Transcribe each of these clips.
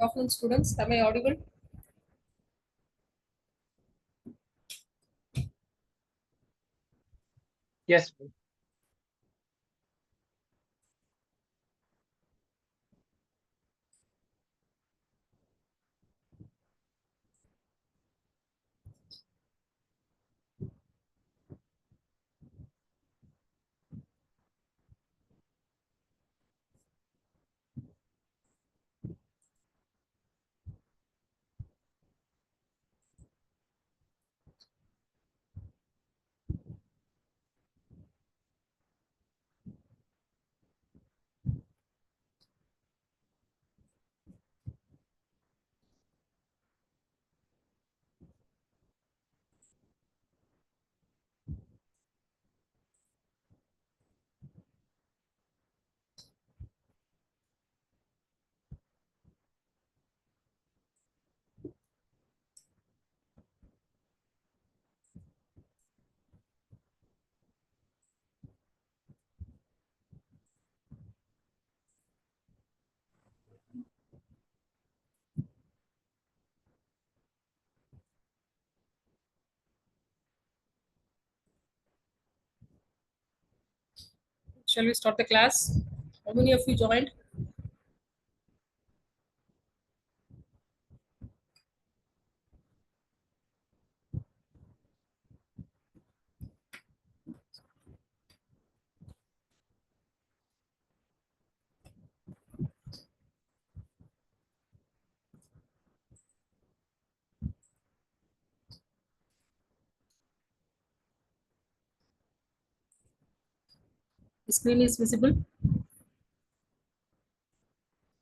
Afternoon, students. Am I audible? Yes. Shall we start the class? How many of you joined? The screen is visible.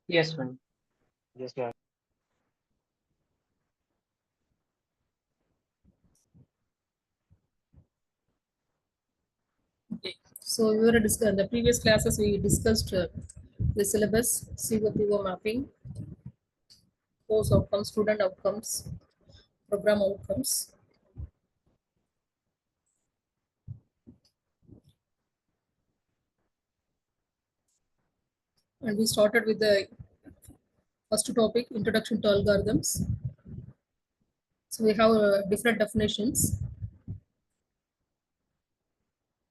Yes, ma'am. Yes, ma'am. Okay. So we were in the previous classes. We discussed the syllabus, CO mapping, course outcomes, student outcomes, program outcomes, and we started with the first topic, introduction to algorithms. So we have different definitions.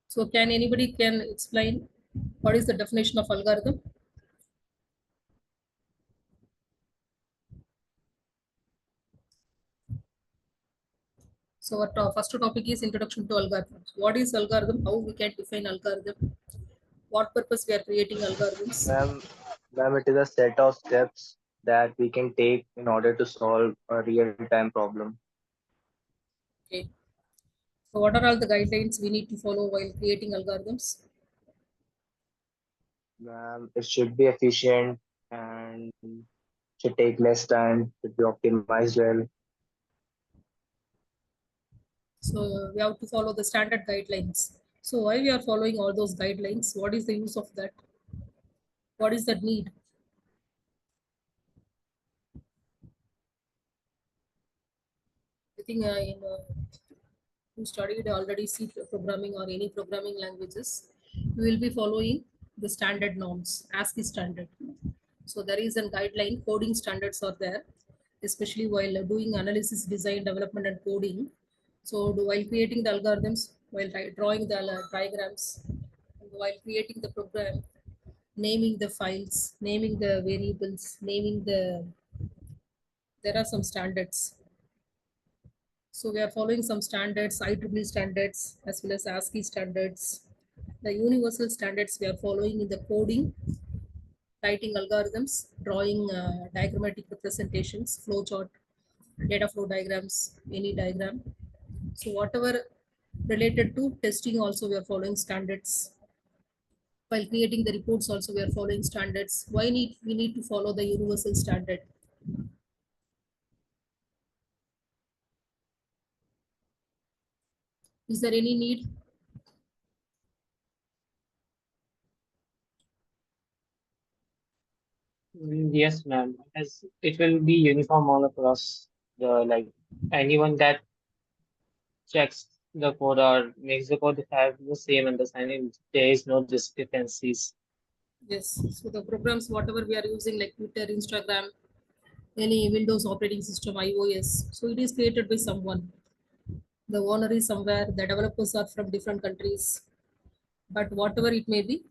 So can anybody can explain what is the definition of algorithm? So our first topic is introduction to algorithms. What is algorithm? How we can define algorithm? What purpose we are creating algorithms? Ma'am, it is a set of steps that we can take in order to solve a real-time problem. Okay. So what are all the guidelines we need to follow while creating algorithms? Ma'am, it should be efficient and should take less time, should be optimized well. So we have to follow the standard guidelines. So why we are following all those guidelines? What is the use of that? What is that need? I think who studied already C programming or any programming languages, we will be following the standard norms, ASCII standard. So there is a guideline, coding standards are there, especially while doing analysis, design, development, and coding. So while creating the algorithms, while drawing the diagrams, and while creating the program, naming the files, naming the variables, naming there are some standards. So we are following some standards, IEEE standards, as well as ASCII standards. The universal standards we are following in the coding, writing algorithms, drawing diagrammatic representations, flowchart, data flow diagrams, any diagram. So whatever related to testing also we are following standards. While creating the reports also we are following standards. Why need we need to follow the universal standard? Is there any need? Yes, ma'am. As it will be uniform all across the like anyone that checks the code or makes the code have the same understanding. There is no discrepancies. Yes. So the programs, whatever we are using, like Twitter, Instagram, any Windows operating system, iOS. So it is created by someone. The owner is somewhere. The developers are from different countries. But whatever it may be,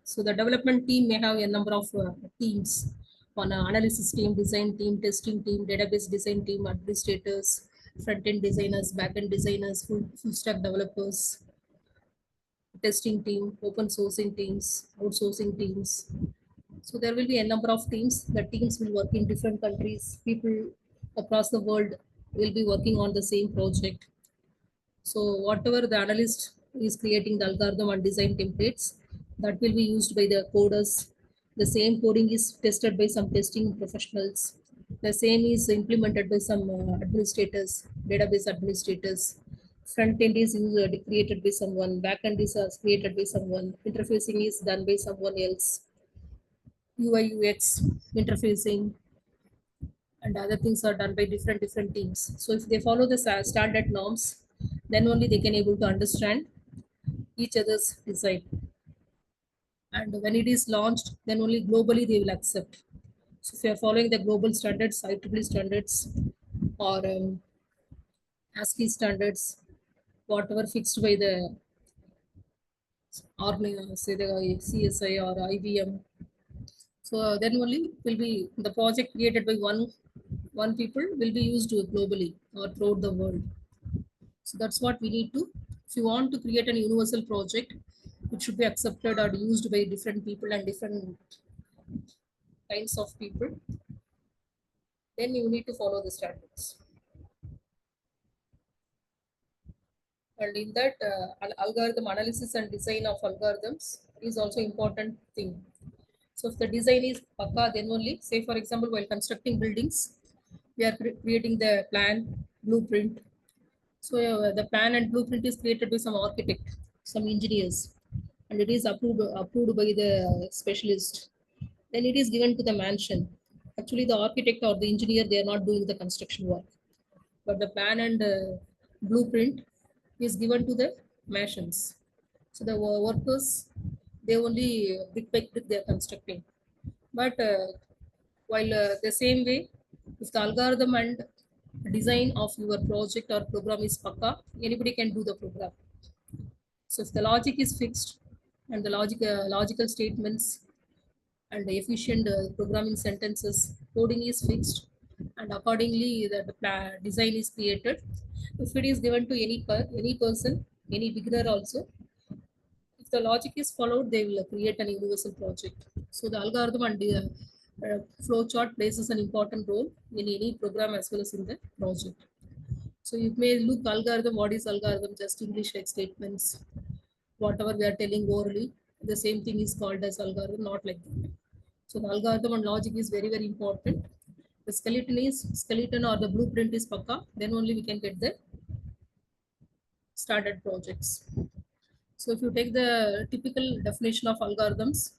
so the development team may have a number of teams on analysis team, design team, testing team, database design team, administrators, front end designers, back end designers, full stack developers, testing team, open sourcing teams, outsourcing teams. So there will be a number of teams. The teams will work in different countries. People across the world will be working on the same project. So whatever the analyst is creating the algorithm and design templates, that will be used by the coders. The same coding is tested by some testing professionals. The same is implemented by some administrators, database administrators. Front end is created by someone. Back end is created by someone. Interfacing is done by someone else. UI UX interfacing and other things are done by different teams. So if they follow the standard norms, then only they can able to understand each other's design. And when it is launched, then only globally they will accept. So if you are following the global standards, IEEE standards, or ASCII standards, whatever fixed by the or say the CSI or IBM, so then only will be the project created by one people will be used globally or throughout the world. So that's what we need to. If you want to create an universal project, it should be accepted or used by different people and different kinds of people. Then you need to follow the standards. And in that, algorithm analysis and design of algorithms is also important thing. So if the design is pakka, then only, say for example, while constructing buildings, we are creating the plan, blueprint. So the plan and blueprint is created by some architect, some engineers, and it is approved by the specialist. Then it is given to the mansion. Actually, the architect or the engineer, they are not doing the construction work, but the plan and blueprint is given to the mansions. So the workers, they only brick by brick they are constructing. But while the same way, if the algorithm and design of your project or program is pakka, anybody can do the program. So if the logic is fixed and the logical statements and the efficient programming sentences, coding is fixed, and accordingly the design is created. If it is given to any person, any beginner also, if the logic is followed, they will create an universal project. So the algorithm and the flow chart plays an important role in any program as well as in the project. So you may look algorithm, what is algorithm? Just English like statements, whatever we are telling orally, the same thing is called as algorithm, not like that. So the algorithm and logic is very important. The skeleton or the blueprint is pakka, then only we can get the started projects. So if you take the typical definition of algorithms,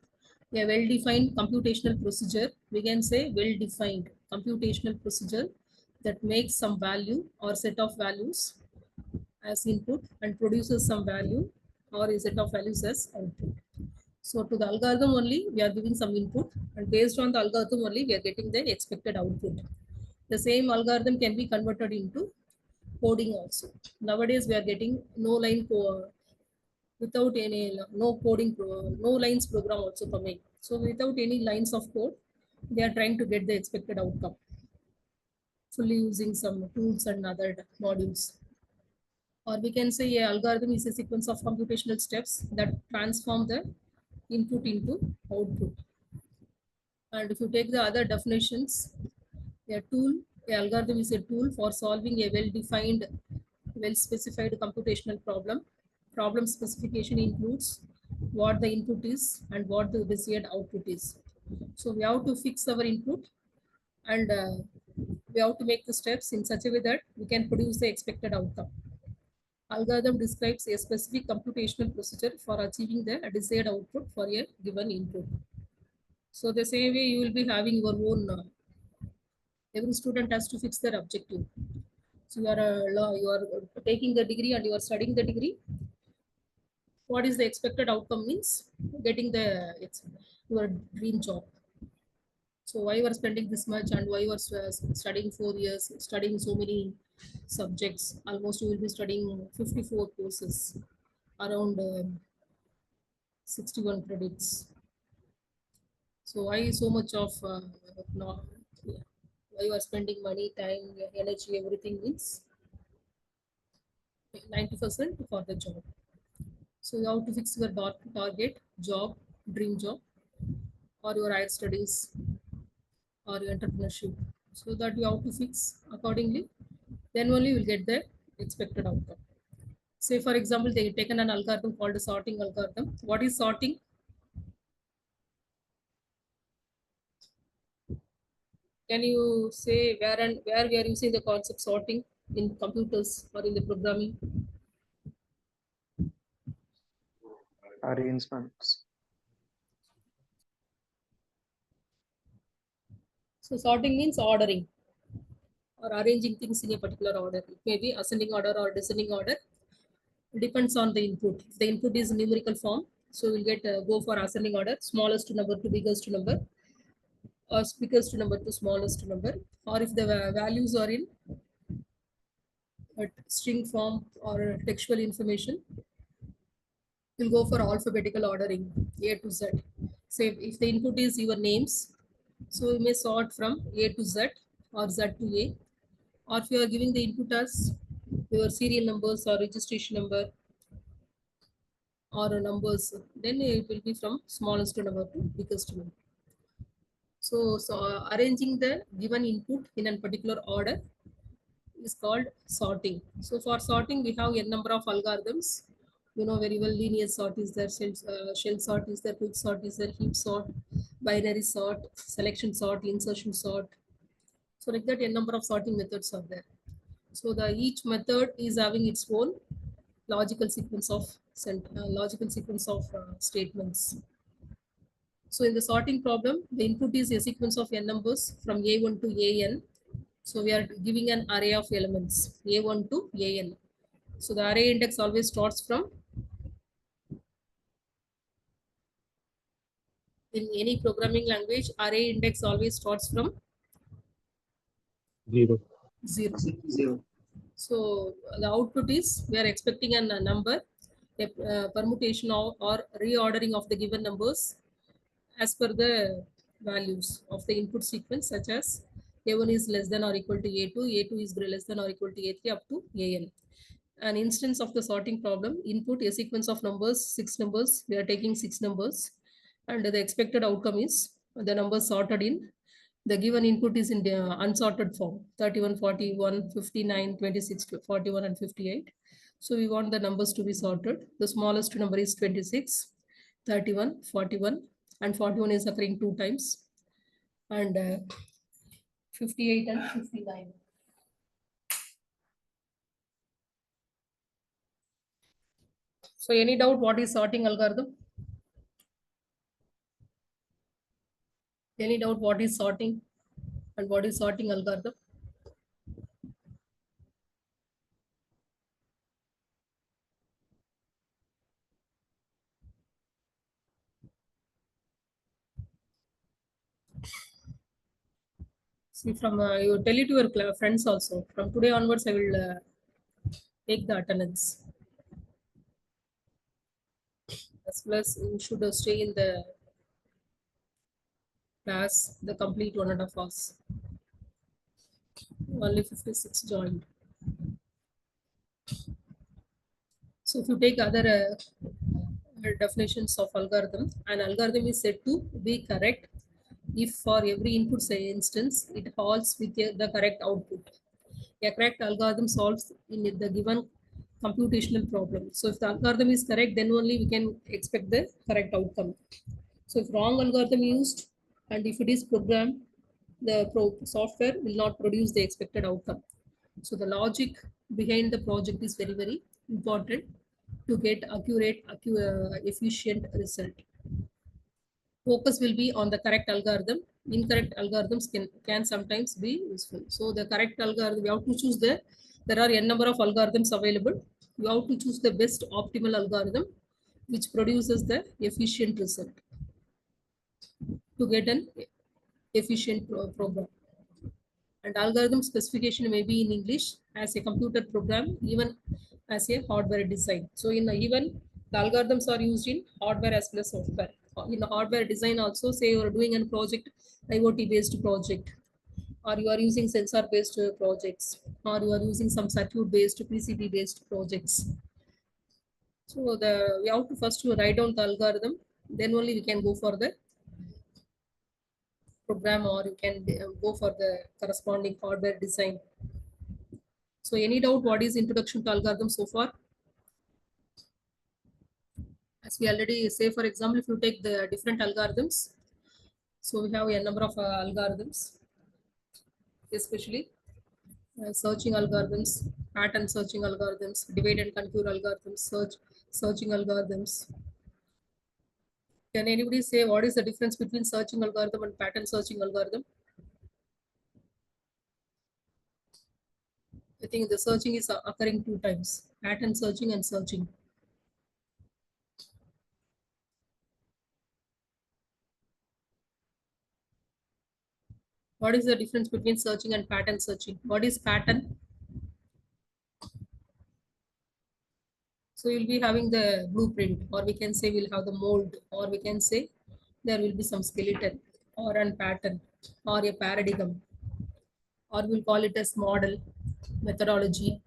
a well-defined computational procedure, we can say well-defined computational procedure that makes some value or set of values as input and produces some value or a set of values as output. So to the algorithm only, we are giving some input, and based on the algorithm only, we are getting the expected output. The same algorithm can be converted into coding also. Nowadays, we are getting no line without any no coding, no lines program also coming. So without any lines of code, they are trying to get the expected outcome, fully using some tools and other modules. Or we can say a algorithm is a sequence of computational steps that transform the input into output. And if you take the other definitions, a tool, a algorithm is a tool for solving a well-defined, well-specified computational problem. Problem specification includes what the input is and what the desired output is. So we have to fix our input, and we have to make the steps in such a way that we can produce the expected outcome. Algorithm describes a specific computational procedure for achieving the desired output for a given input. So the same way you will be having your own. Every student has to fix their objective. So you are taking the degree and you are studying the degree. What is the expected outcome means getting the your dream job. So why you are spending this much and why you are studying 4 years, studying so many subjects? Almost you will be studying 54 courses, around 61 credits. So why so much of no, yeah, why you are spending money, time, energy, everything means 90% for the job. So you have to fix your target, job, dream job, or your higher studies or your entrepreneurship. So that you have to fix accordingly. Then only you will get the expected outcome. Say for example, they taken an algorithm called a sorting algorithm. What is sorting? Can you say where and where we are using the concept sorting in computers or in the programming? Arrangements. So sorting means ordering or arranging things in a particular order. It may be ascending order or descending order. It depends on the input. If the input is numerical form, so we'll get go for ascending order, smallest number to biggest number, or biggest number to smallest number. Or if the values are in a string form or textual information, we'll go for alphabetical ordering, A to Z. Say if the input is your names, so we may sort from A to Z or Z to A. Or if you are giving the input as your serial numbers or registration number or numbers, then it will be from smallest number to biggest number. So arranging the given input in a particular order is called sorting. So for sorting, we have a number of algorithms. You know very well, linear sort is there, shell sort is there, quick sort is there, heap sort, binary sort, selection sort, insertion sort. So like that, a number of sorting methods are there. So the each method is having its own logical sequence of statements. So in the sorting problem, the input is a sequence of n numbers from A1 to AN. So we are giving an array of elements A1 to AN. So the array index always starts from, in any programming language, array index always starts from Zero. 0. Zero. So the output is we are expecting a number, a permutation or reordering of the given numbers as per the values of the input sequence, such as A1 is less than or equal to A2, A2 is less than or equal to A3 up to AN. An instance of the sorting problem, input a sequence of numbers, 6 numbers, we are taking 6 numbers, and the expected outcome is the numbers sorted in. The given input is in the unsorted form, 31, 41, 59, 26, 41, and 58. So we want the numbers to be sorted. The smallest number is 26, 31, 41, and 41 is occurring 2 times, and 58 and 59. So any doubt what is sorting algorithm? Any doubt what is sorting and what is sorting algorithm? See, from you tell it to your friends also. From today onwards, I will take the attendance. As well as you should stay in the class the complete 1.5 hours. Only 56 joined. So if you take other definitions of algorithm, an algorithm is said to be correct if for every input say instance it halts with the correct output. A correct algorithm solves in the given computational problem. So if the algorithm is correct, then only we can expect the correct outcome. So if wrong algorithm used and if it is programmed, the software will not produce the expected outcome. So the logic behind the project is very, very important to get accurate, efficient result. Focus will be on the correct algorithm. Incorrect algorithms can sometimes be useful. So the correct algorithm, we have to choose there are n number of algorithms available. You have to choose the best optimal algorithm which produces the efficient result to get an efficient program. And algorithm specification may be in English as a computer program, even as a hardware design. So in even the algorithms are used in hardware as well as software. In the hardware design also, say you are doing a project, IoT based project, or you are using sensor based projects, or you are using some circuit based PCB based projects. So the we have to first to write down the algorithm, then only we can go for the program, or you can go for the corresponding hardware design. So any doubt what is introduction to algorithm so far? As we already say, for example, if you take the different algorithms, so we have a number of algorithms, especially searching algorithms, pattern searching algorithms, divide and conquer algorithms, searching algorithms. Can anybody say what is the difference between searching algorithm and pattern searching algorithm? I think the searching is occurring two times, pattern searching and searching. What is the difference between searching and pattern searching? What is pattern? So you'll be having the blueprint, or we can say we'll have the mold, or we can say there will be some skeleton, or a pattern, or a paradigm, or we'll call it as model, methodology.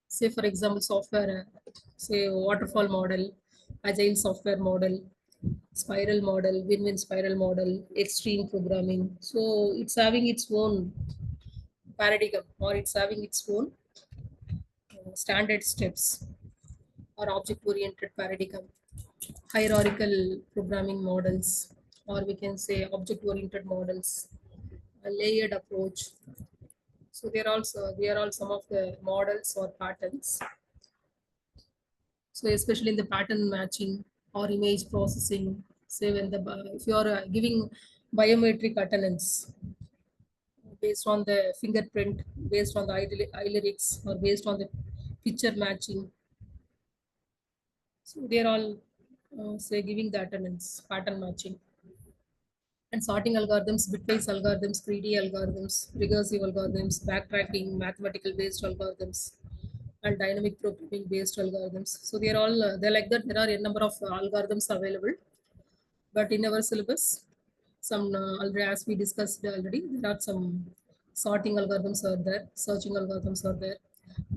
Say for example, software, say waterfall model, agile software model, spiral model, win-win spiral model, extreme programming. So it's having its own paradigm, or it's having its own standard steps, or object-oriented paradigm, hierarchical programming models, or we can say object-oriented models, a layered approach. So they are all some of the models or patterns. So especially in the pattern matching or image processing, say when the if you are giving biometric attendance based on the fingerprint, based on the eye lyrics, or based on the picture matching. So they are all say giving the attendance, pattern matching. And sorting algorithms, bitwise algorithms, greedy algorithms, recursive algorithms, backtracking, mathematical based algorithms, and dynamic programming based algorithms. So they're all they're like that. There are a number of algorithms available, but in our syllabus, some already as we discussed already, there are some sorting algorithms are there, searching algorithms are there,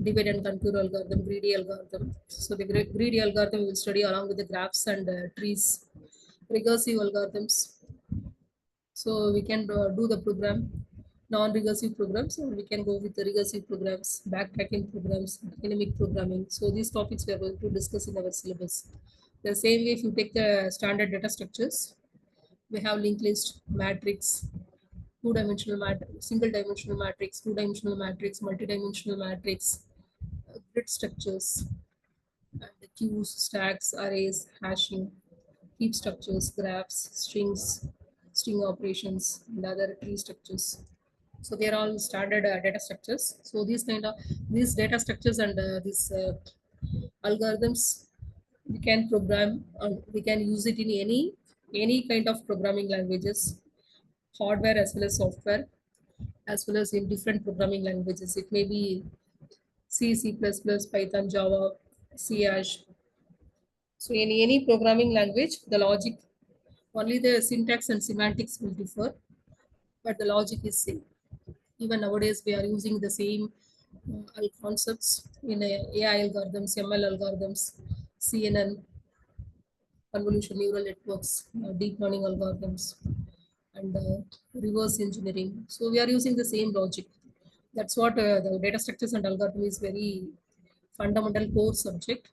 divide and conquer algorithm, greedy algorithm. So the greedy algorithm will study along with the graphs and trees, recursive algorithms. So we can do the program, non-recursive programs, or we can go with the recursive programs, backtracking programs, dynamic programming. So these topics we are going to discuss in our syllabus. The same way, if you take the standard data structures, we have linked list, matrix, two-dimensional matrix, single-dimensional matrix, two-dimensional matrix, multi-dimensional matrix, grid structures, and the queues, stacks, arrays, hashing, heap structures, graphs, strings, string operations, and other tree structures. So they are all standard data structures. So these data structures and these algorithms we can program, and we can use it in any kind of programming languages, hardware as well as software, as well as in different programming languages. It may be C, C++, Python, Java, C Hash. So in any programming language, the logic, only the syntax and semantics will differ, but the logic is same. Even nowadays, we are using the same concepts in AI algorithms, ML algorithms, CNN, convolution neural networks, deep learning algorithms, and reverse engineering. So we are using the same logic. That's what the data structures and algorithm is very fundamental core subject.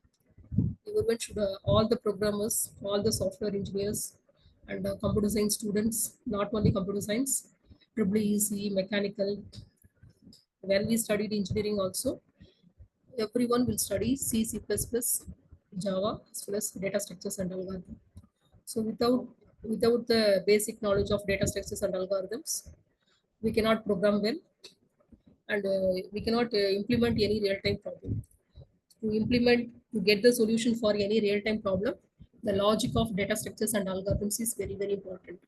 Everyone should, all the programmers, all the software engineers, and computer science students, not only computer science, triple EC, mechanical. When we studied engineering also, everyone will study C, C++, Java, as well as data structures and algorithm. So without the basic knowledge of data structures and algorithms, we cannot program well, and we cannot implement any real-time problem. To get the solution for any real-time problem, the logic of data structures and algorithms is very, very important.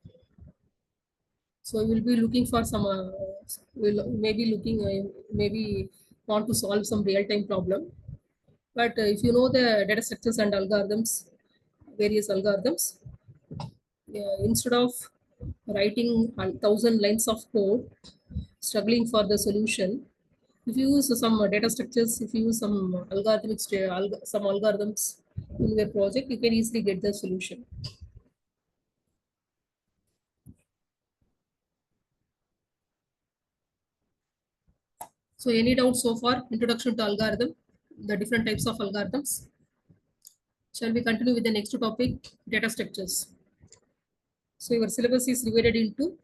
So we will be looking for some, we'll maybe looking, maybe want to solve some real-time problem. But if you know the data structures and algorithms, various algorithms, instead of writing 1,000 lines of code, struggling for the solution, if you use some data structures, if you use some some algorithms in your project, you can easily get the solution. So any doubts so far? Introduction to algorithm, the different types of algorithms. Shall we continue with the next topic, data structures? So your syllabus is divided into,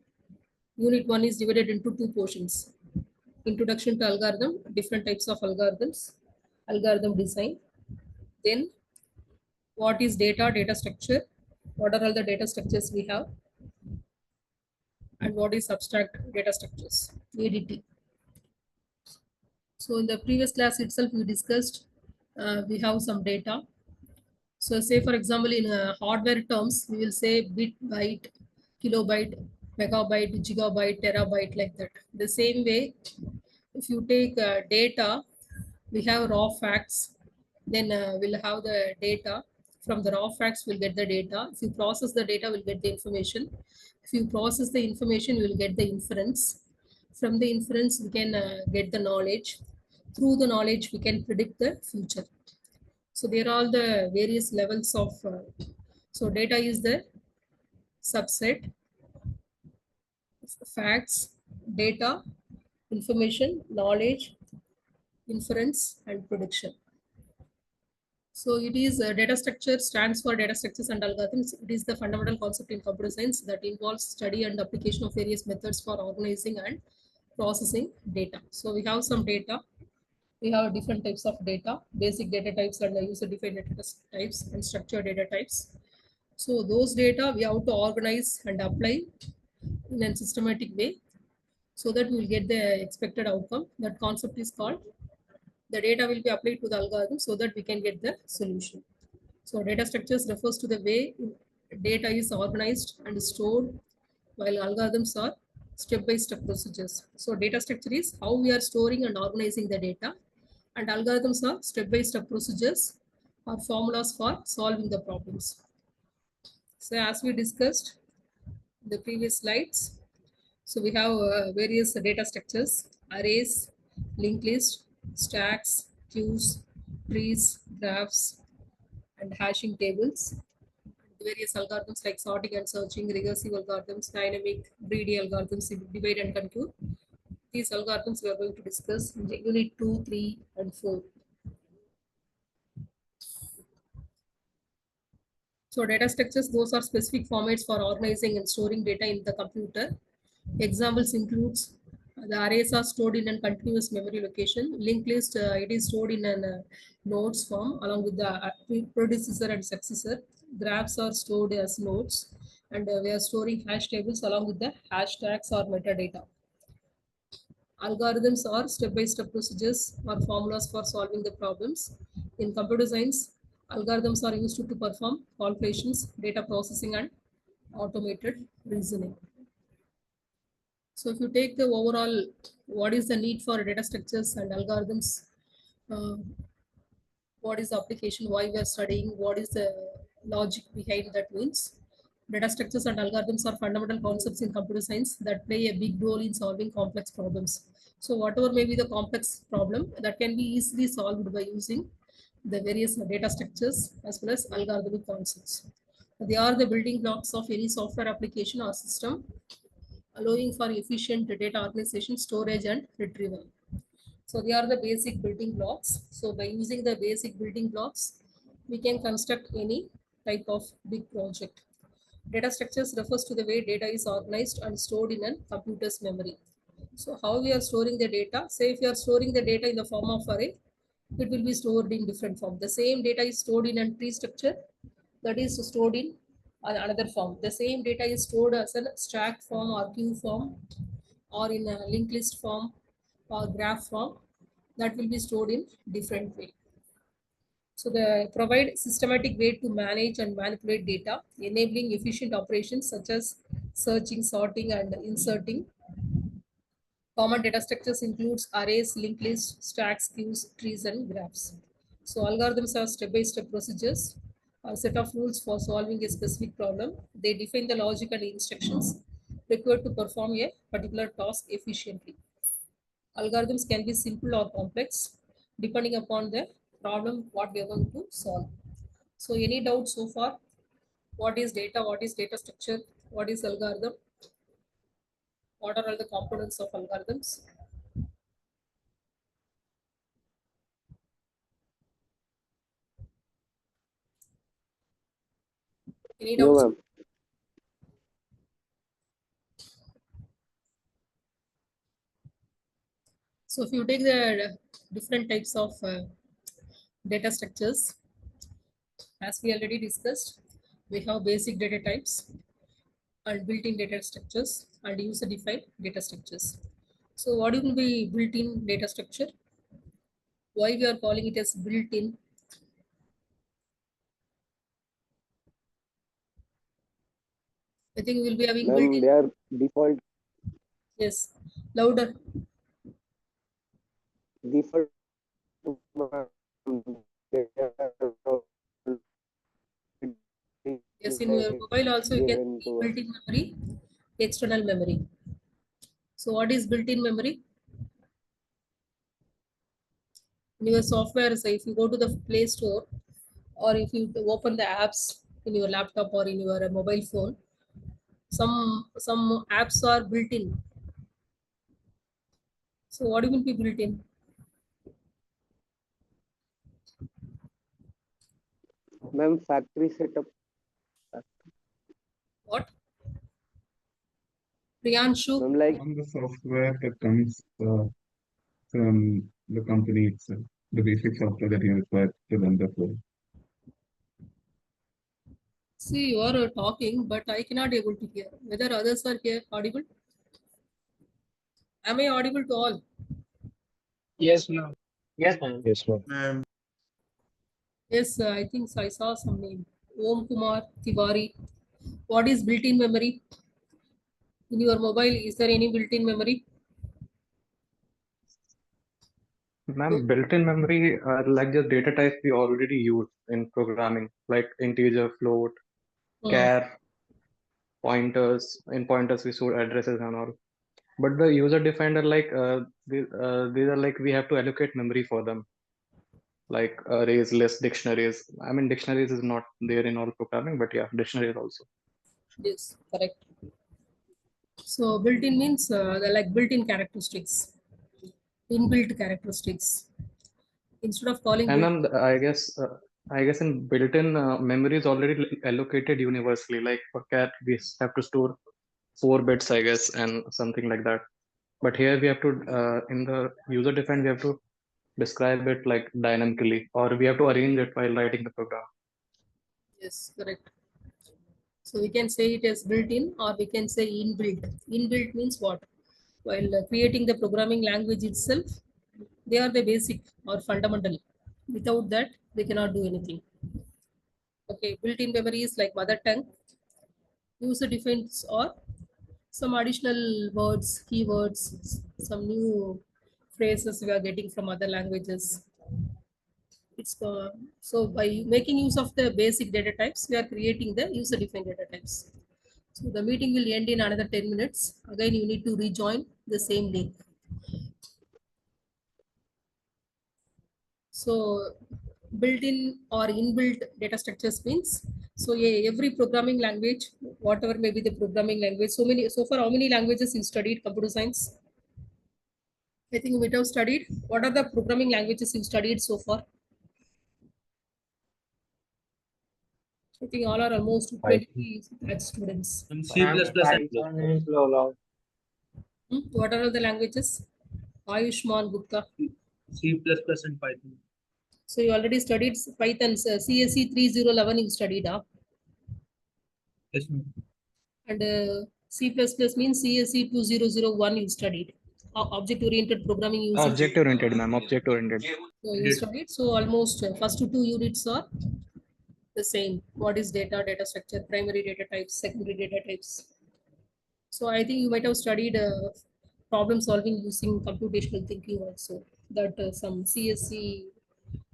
unit 1 is divided into 2 portions. Introduction to algorithm, different types of algorithms, algorithm design. Then what is data structure, what are all the data structures we have, and what is abstract data structures, ADT. So in the previous class itself, we discussed, we have some data. So say for example, in hardware terms, we will say bit, byte, kilobyte, megabyte, gigabyte, terabyte, like that. The same way, if you take data, we have raw facts, then we'll have the data. From the raw facts, we'll get the data. If you process the data, we'll get the information. If you process the information, we'll get the inference. From the inference, we can get the knowledge. Through the knowledge, we can predict the future. So there are all the various levels of, so data is the subset, facts, data, information, knowledge, inference, and prediction. So it is data structure stands for data structures and algorithms. It is the fundamental concept in computer science that involves study and application of various methods for organizing and processing data. So we have some data. We have different types of data, basic data types and user-defined data types and structured data types. So those data we have to organize and apply in a systematic way so that we will get the expected outcome. That concept is called, the data will be applied to the algorithm so that we can get the solution. So data structures refers to the way data is organized and stored, while algorithms are step-by-step procedures. So data structure is how we are storing and organizing the data, and algorithms are step-by-step procedures or formulas for solving the problems. So as we discussed in the previous slides, so we have various data structures, arrays, linked list, stacks, queues, trees, graphs, and hashing tables. Various algorithms like sorting and searching, recursive algorithms, dynamic, greedy algorithms, divide and conquer. These algorithms we are going to discuss in the unit 2, 3, and 4. So data structures, those are specific formats for organizing and storing data in the computer. Examples includes the arrays are stored in a continuous memory location. Linked list, it is stored in an nodes form along with the predecessor and successor. Graphs are stored as nodes, and we are storing hash tables along with the hashtags or metadata. Algorithms are step-by-step procedures or formulas for solving the problems. In computer science, algorithms are used to perform calculations, data processing, and automated reasoning. So if you take the overall, what is the need for data structures and algorithms? Uh, what is the application? Why we are studying? What is the logic behind that means? Data structures and algorithms are fundamental concepts in computer science that play a big role in solving complex problems. So whatever may be the complex problem, that can be easily solved by using the various data structures as well as algorithmic concepts. They are the building blocks of any software application or system, allowing for efficient data organization, storage, and retrieval. So they are the basic building blocks. So by using the basic building blocks, we can construct any type of big project. Data structures refers to the way data is organized and stored in a computer's memory. So how we are storing the data? Say if you are storing the data in the form of array, it will be stored in different form. The same data is stored in a tree structure, that is stored in another form. The same data is stored as a stack form or queue form or in a linked list form or graph form, that will be stored in different way. So they provide systematic way to manage and manipulate data, enabling efficient operations such as searching, sorting, and inserting. Common data structures includes arrays, linked lists, stacks, queues, trees, and graphs. So algorithms are step-by-step procedures, a set of rules for solving a specific problem. They define the logic and instructions required to perform a particular task efficiently. Algorithms can be simple or complex depending upon the problem what we are going to solve. So any doubt so far? What is data? What is data structure? What is algorithm? What are all the components of algorithms? Any No, doubts? ma'am. So if you take the different types of data structures, as we already discussed, we have basic data types and built-in data structures and user-defined data structures. So what will be built-in data structure? Why we are calling it as built-in? I think we will be having Ma'am, built-in. they are default Yes, louder. default ma'am. They are Yes, in your mobile also you can given see to us. built-in memory, external memory. So what is built-in memory? In your software, so if you go to the Play Store or if you open the apps in your laptop or in your mobile phone, some apps are built in. So what will be built in? Ma'am, factory setup. What? Priyanshu? Ma'am, like On the software that comes from the company itself, the basic software that you require to run the flow. See, you are talking, but I cannot able to hear. Whether others are here audible? Am I audible to all? Yes, ma'am. Yes, ma'am. Yes, ma'am. Yes, I think so. I saw some name. Om Kumar Tiwari. What is built-in memory? In your mobile, is there any built-in memory? Ma'am, built-in memory are like the data types we already use in programming, like integer, float, Hmm. char, pointers. In pointers, we store addresses and all. But the user-defined are like these are like we have to allocate memory for them, like arrays, lists, dictionaries. I mean, dictionaries is not there in all programming, but yeah, dictionaries also. Yes, correct. So built-in means like built-in characteristics, inbuilt characteristics. Instead of calling And built, I guess in built-in memory is already allocated universally. Like for cat, we have to store 4 bits, I guess, and something like that. But here we have to, in the user-defined, we have to describe it like dynamically, or we have to arrange it while writing the program. yes, correct. So we can say it as built-in or we can say inbuilt. Inbuilt means what? While creating the programming language itself, they are the basic or fundamental. Without that, they cannot do anything. Okay, built-in memory is like mother tongue, user defines or some additional words, keywords, some new phrases we are getting from other languages. It's so by making use of the basic data types, we are creating the user-defined data types. So the meeting will end in another 10 minutes. Again, you need to rejoin the same link. So built-in or inbuilt data structures means so yeah, every programming language, whatever may be the programming language. So far, how many languages you studied computer science? I think you might have studied. What are the programming languages you studied so far? I think all are almost Python. 20 batch students. And C++ Ma'am, plus and Python is low. What are the languages? Ayushman Gupta. C++ and Python. So you already studied Python, CSE 3011 you studied, Yes, ma'am. and C++ means CSE 2001 you studied. object-oriented programming using. Object oriented, ma'am. Object oriented. So you studied. So almost first two units are the same. What is data, data structure, primary data types, secondary data types. So I think you might have studied problem solving using computational thinking also. That some CSC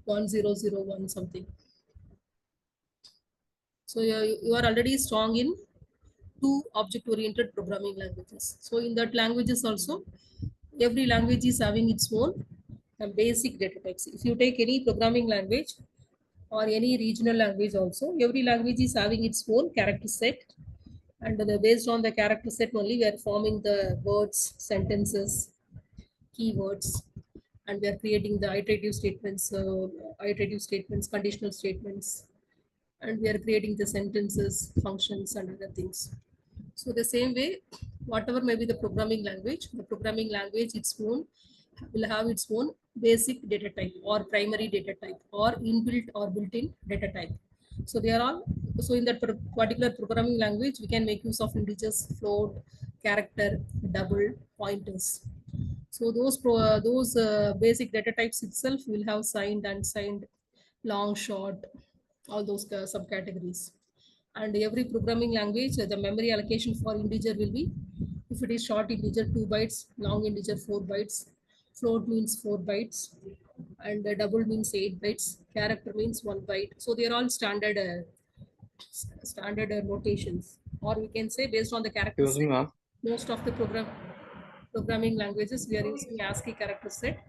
1001 something. So you are already strong in two object-oriented programming languages. So in that languages also, every language is having its own basic data types. If you take any programming language or any regional language also, every language is having its own character set, and based on the character set only we are forming the words, sentences, keywords, and we are creating the iterative statements, conditional statements, and we are creating the sentences, functions, and other things. So the same way, whatever may be the programming language its own will have its own basic data type or primary data type or inbuilt or built-in data type. So they are all, so in that particular programming language, we can make use of integers, float, character, double, pointers. So those basic data types itself will have signed, unsigned, long, short, all those subcategories. And every programming language, the memory allocation for integer will be, if it is short integer 2 bytes, long integer 4 bytes, float means 4 bytes, and double means 8 bytes, character means 1 byte. So they are all standard notations, or we can say based on the character Excuse me, set. ma'am. Most of the programming languages we are using ASCII character set.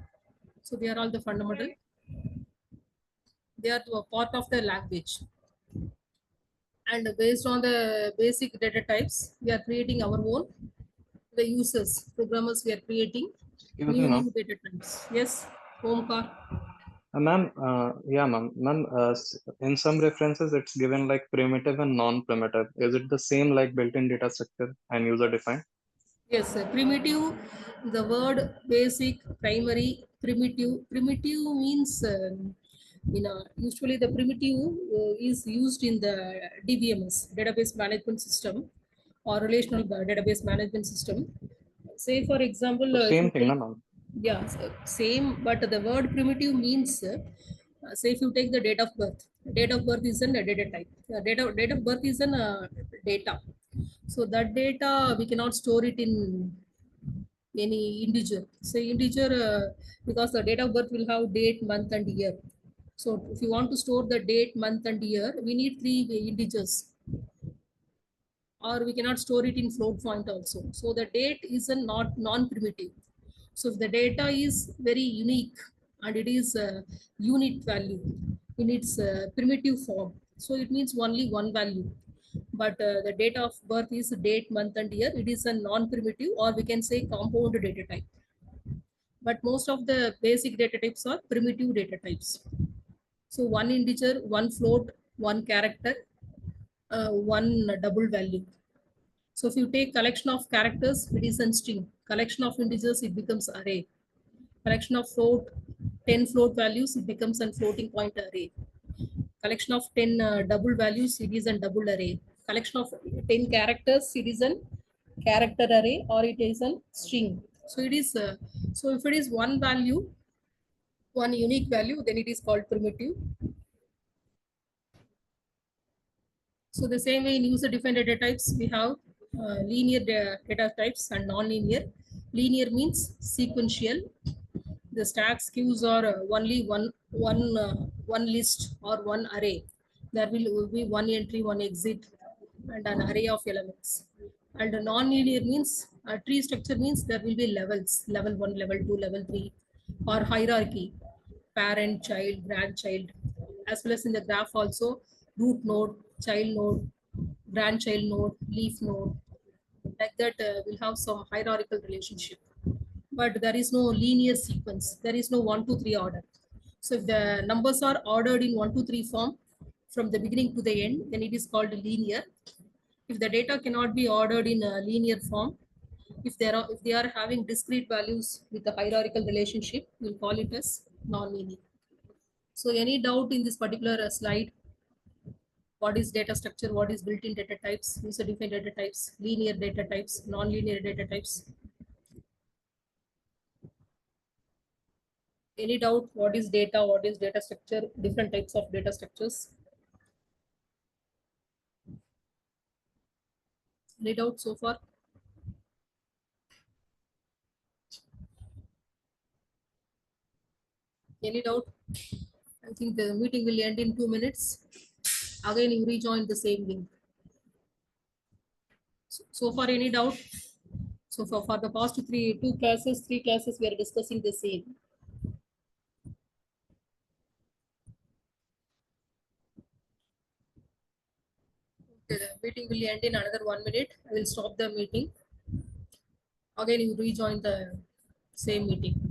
So they are all the fundamental. They are a part of the language. And based on the basic data types, we are creating our own. The users, programmers, we are creating Excuse me, ma'am. new data types. Yes, Omkar. Ma'am, yeah, ma'am. Ma'am, in some references, it's given like primitive and non-primitive. Is it the same like built-in data structure and user-defined? Yes, primitive, the word basic, primary, primitive. Primitive means, usually the primitive is used in the DBMS, database management system, or relational database management system. Say, for example, So if you same thing, take, na, ma'am. yeah, same, but the word primitive means, say, if you take the date of birth is a data type. Date of birth is an data. So that data we cannot store it in any integer. Say integer because the date of birth will have date, month, and year. So if you want to store the date, month, and year, we need three integers, or we cannot store it in float point also. So the date is a not non-primitive. So if the data is very unique and it is a unit value in its primitive form, so it means only one value. But the date of birth is date, month, and year. It is a non-primitive, or we can say compound data type. But most of the basic data types are primitive data types. So one integer, one float, one character, one double value. So if you take collection of characters, it is a string. Collection of integers, it becomes array. Collection of float, 10 float values, it becomes a floating point array. Collection of 10 double values, it is a double array. Collection of 10 characters, it is a character array, or it is a string. So it is, so if it is one value, one unique value, then it is called primitive. So the same way in user-defined data types, we have linear data types and non-linear. Linear means sequential. The stacks queues are only one list or one array. There will be one entry, one exit, and an array of elements. And a non-linear means tree structure means there will be levels, level 1, level 2, level 3, or hierarchy, parent, child, grandchild, as well as in the graph also root node, child node, grandchild node, leaf node. Like that, we'll have some hierarchical relationship. But there is no linear sequence. There is no 1, 2, 3 order. So if the numbers are ordered in 1, 2, 3 form from the beginning to the end, then it is called linear. If the data cannot be ordered in a linear form, if they are having discrete values with a hierarchical relationship, we'll call it as non-linear. So any doubt in this particular slide? What is data structure? What is built-in data types? User-defined data types, linear data types, non-linear data types? Any doubt? What is data? What is data structure? Different types of data structures. Any doubt so far? Any doubt? I think the meeting will end in 2 minutes. Again, you rejoin the same link. So far, any doubt? So for the past three classes, we are discussing the same. Okay, the meeting will end in another 1 minute. I will stop the meeting. Again, you rejoin the same meeting.